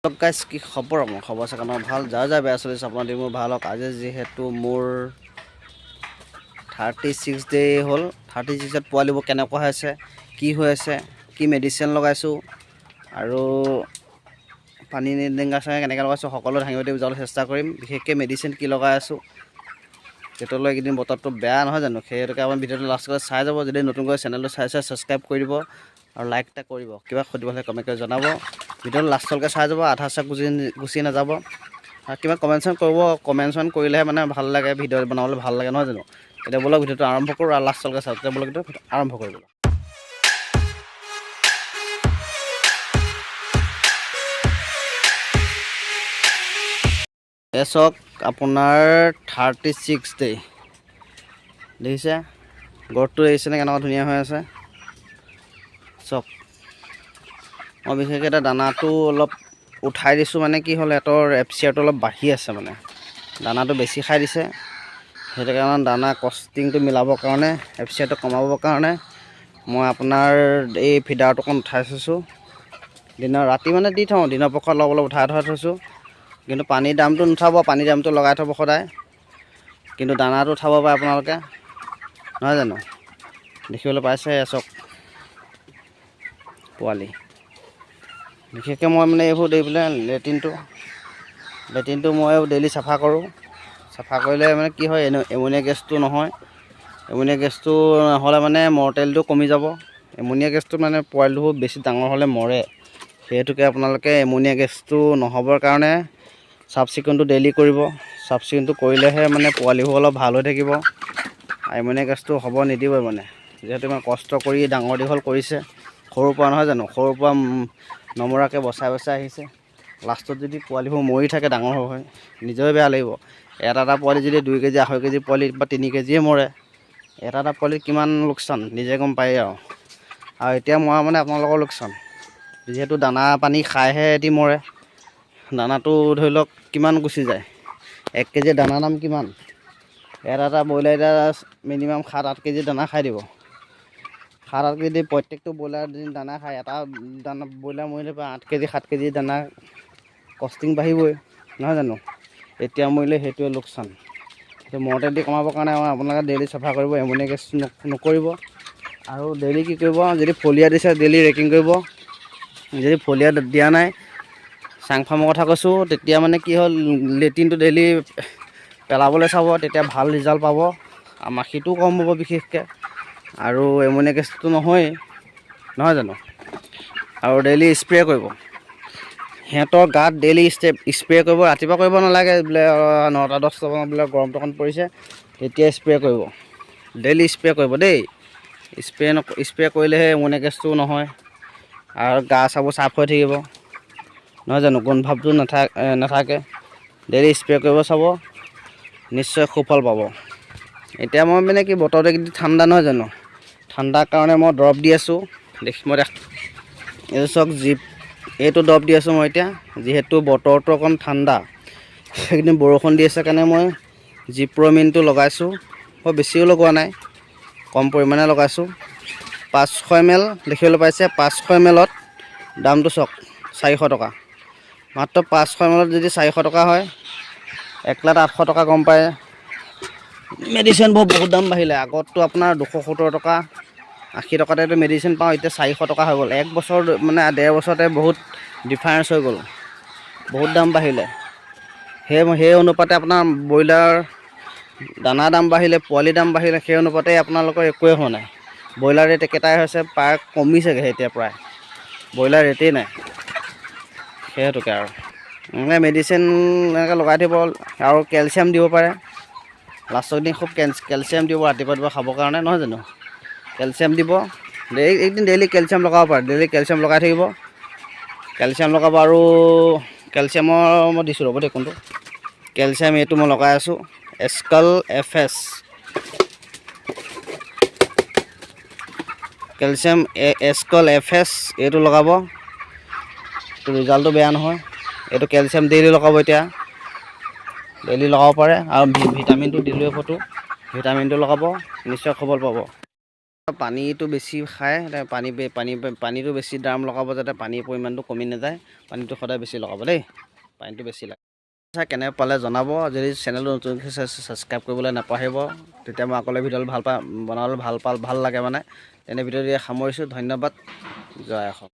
Guys কি খবৰ মোৰ খবৰ চাগে ভাল যাৰ যাৰ বেয়া চলিছে আপোনাৰ মোৰ ভাল হওক আজি যিহেতু মোৰ 36 ডে হ'ল 36ত পোৱালিবোৰ কেনেকুৱা হৈছে কি হৈ আছে কি মেডিচিন লগাইছোঁ আৰু পানী ডেংগা চাগে কেনেকৈ লগাইছোঁ সকলো দাঙি বুজাবলৈ চেষ্টা কৰিম বিশেষকৈ মেডিচিন কি লগাই আছোঁ তেতিয়ালৈ এইকেইদিন বতৰটো বেয়া নহয় জানো সেইটোকে আপুনি ভিডিঅ'টো লাষ্টলৈ চাই যাব যদি নতুনকৈ চেনেলটো চাই ছাবস্ক্ৰাইব কৰি দিব আৰু লাইক এটা কৰিব কিবা সুধিব হ'লে কমেণ্ট কৰি জনাব ভিডিঅ'টো লাষ্টলৈকে চাই যাব আধা চাক গুচি নাযাব আৰু কিবা কমেণ্টছন কৰিব কমেণ্টছন কৰিলেহে মানে ভাল লাগে ভিডিঅ' বনাবলৈ ভাল লাগে নহয় জানো এতিয়া ব'লক ভিডিঅ'টো আৰম্ভ কৰোঁ আৰু লাষ্টলৈকে চাওক তেতিয়া ব'লক ভিডিঅ'টো আৰম্ভ কৰিব চাওক আপোনাৰ 36 ডে দেখিছে গড়টো দেখিছেনে কেনেকুৱা ধুনীয়া হৈ আছে চাওক মই বিশেষকৈ এটা দানাটো অলপ উঠাই দিছোঁ মানে কি হ'ল এটৰ এফচিআৰটো অলপ বাঢ়ি আছে মানে দানাটো বেছি খাই দিছে সেইটো কাৰণে দানা কষ্টিংটো মিলাবৰ কাৰণে এফচিআৰটো কমাবৰ কাৰণে মই আপোনাৰ এই ফিডাৰটো অকণ উঠাই থৈছোঁ দিনৰ ৰাতি মানে দি থওঁ দিনৰ পক্ষত অলপ অলপ উঠাই থৈছোঁ কিন্তু পানীৰ দামটো নুঠাব পানীৰ দামটো লগাই থ'ব সদায় কিন্তু দানাটো উঠাব পাৰে আপোনালোকে নহয় জানো দেখিবলৈ পাইছে চাওক পোৱালি বিশেষকৈ মই মানে এইবোৰ দেই পেলাই লেট্ৰিনটো মই ডেইলি চাফা কৰোঁ চাফা কৰিলে মানে কি হয় এমনিয়া গেছটো নহয় এমনিয়া গেছটো নহ'লে মানে মৰ্টেলটো কমি যাব এমনিয়া গেছটো মানে পোৱালিবোৰ বেছি ডাঙৰ হ'লে মৰে সেইটোকে আপোনালোকে এমনিয়া গেছটো নহ'বৰ কাৰণে চাফ চিকুণটো ডেইলি কৰিব চাফ চিকুণটো কৰিলেহে মানে পোৱালিবোৰ অলপ ভাল হৈ থাকিব এমনিয়া গেছটো হ'ব নিদিবই মানে যিহেতু ইমান কষ্ট কৰি ডাঙৰ দীঘল কৰিছে সৰুৰ পৰা নহয় জানো সৰুৰ পৰা নমৰাকৈ বচাই আহিছে লাষ্টত যদি পোৱালিবোৰ মৰি থাকে ডাঙৰ হয় নিজৰে বেয়া লাগিব এটা পোৱালি যদি 2 কেজি 2.5 কেজি পোৱালি বা 3 কেজিয়ে মৰে এটা পোৱালিত কিমান লোকচান নিজে গম পায় আৰু এতিয়া মৰা মানে আপোনালোকৰ লোকচান যিহেতু দানা পানী খাইহে এটি মৰে দানাটো ধৰি লওক কিমান গুচি যায় 1 কেজি দানাৰ দাম কিমান এটা ব্ৰইলাৰ এতিয়া মিনিমাম 7-8 কেজি দানা খাই দিব 7-8 কেজি প্ৰত্যেকটো ব্ৰইলাৰ দানা খায় এটা দানা ব্ৰইলাৰ মৰিলে 8 কেজি 7 কেজি দানা কষ্টিং বাঢ়িবই নহয় জানো এতিয়া মৰিলে সেইটোৱে লোকচান সেইটো মৰ্টেলিটি কমাবৰ কাৰণে আপোনালোকে ডেইলি চাফা কৰিব এমনিয়া গেছ নকৰিব আৰু ডেইলি কি কৰিব যদি ফলিয়া দিছে ডেইলি ৰেকিং কৰিব যদি ফলিয়া দিয়া নাই চাং ফাৰ্মৰ কথা কৈছোঁ তেতিয়া মানে কি হ'ল লেট্ৰিনটো ডেইলি পেলাবলৈ চাব তেতিয়া ভাল ৰিজাল্ট পাব আৰু মাখিটোও কম হ'ব বিশেষকৈ আৰু এমনিয়া গেছটো নহয় জানো আৰু ডেইলি স্প্ৰে কৰিব সিহঁতৰ গাত ডেইলি স্প্ৰে কৰিব ৰাতিপুৱা কৰিব নালাগে বোলে 9-10 বোলে গৰমটো অকণ পৰিছে তেতিয়া স্প্ৰে কৰিব ডেইলি স্প্ৰে কৰিব দেই স্প্ৰে কৰিলেহে এমনিয়া গেছটো নহয় আৰু গা চাবোৰ চাফ হৈ থাকিব নহয় জানো গোন্ধ ভাৱটো নাথাকে ডেইলি স্প্ৰে কৰিব চাব নিশ্চয় সুফল পাব এতিয়া মই মানে কি বতৰটো কিন্তু ঠাণ্ডা নহয় জানো ঠাণ্ডাৰ কাৰণে মই দৰৱ দি আছোঁ এইটো চাওক এইটো দৰৱ দি আছোঁ মই এতিয়া যিহেতু বতৰটো অকণ ঠাণ্ডা সেইখিনি বৰষুণ দি আছে কাৰণে মই জিপ্ৰ'মিনটো লগাইছোঁ মই বেছিও লগোৱা নাই কম পৰিমাণে লগাইছোঁ 500 ml দেখিবলৈ পাইছে 500 mlত দামটো চাওক 400 টকা মাত্ৰ 500 mlত যদি 400 টকা হয় 1,08,000 টকা গম পায় মেডিচিনবোৰ বহুত দাম বাঢ়িলে আগততো আপোনাৰ 270 টকা 80 টকাতেতো মেডিচিন পাওঁ এতিয়া 400 টকা হৈ গ'ল 1 বছৰ মানে 1.5 বছৰতে বহুত ডিফাৰেঞ্চ হৈ গ'ল বহুত দাম বাঢ়িলে সেই অনুপাতে আপোনাৰ ব্ৰইলাৰ দানা দাম বাঢ়িলে পোৱালি দাম বাঢ়িলে সেই অনুপাতে আপোনালোকৰ একোৱে হোৱা নাই ব্ৰইলাৰ ৰেট একেটাই হৈছে প্ৰায় কমিছেগৈ এতিয়া প্ৰায় ব্ৰইলাৰ ৰেটেই নাই সেইটোকে আৰু মেডিচিন এনেকৈ লগাই দিব আৰু কেলচিয়াম দিব পাৰে লাষ্টৰ দিন খুব কেলচিয়াম দিব ৰাতিপুৱা খাবৰ কাৰণে নহয় জানো কেলচিয়াম দিব একদিন ডেইলি কেলচিয়াম লগাব পাৰে ডেইলি কেলচিয়াম লগাই থাকিব কেলচিয়াম লগাব আৰু কেলচিয়ামৰ মই দিছোঁ ৰ'ব দেই কোনটো কেলচিয়াম এইটো মই লগাই আছোঁ এস্কাল FS কেলচিয়াম এস্কাল FS এইটো লগাব এইটো ৰিজাল্টটো বেয়া নহয় এইটো কেলচিয়াম ডেইলি লগাব এতিয়া ডেইলি লগাব পাৰে আৰু ভিটামিনটো দিলোৱে ফটো ভিটামিনটো লগাব নিশ্চয় খবৰ পাব পানীটো বেছি খায়, পানীটো বেছি ড্ৰাম লগাব যাতে পানীৰ পৰিমাণটো কমি নাযায়। পানীটো সদায় বেছি লগাব দেই, পানীটো বেছি লাগে। কেনে পালে জনাব, যদি চেনেলটো নতুন ছাবস্ক্ৰাইব কৰিবলৈ নাপাহৰিব, তেতিয়া মই আগলৈ ভিডিঅ' বনাবলৈ ভাল লাগে মানে। তেনে ভিডিঅ' সামৰিছোঁ, ধন্যবাদ, জয় অসম।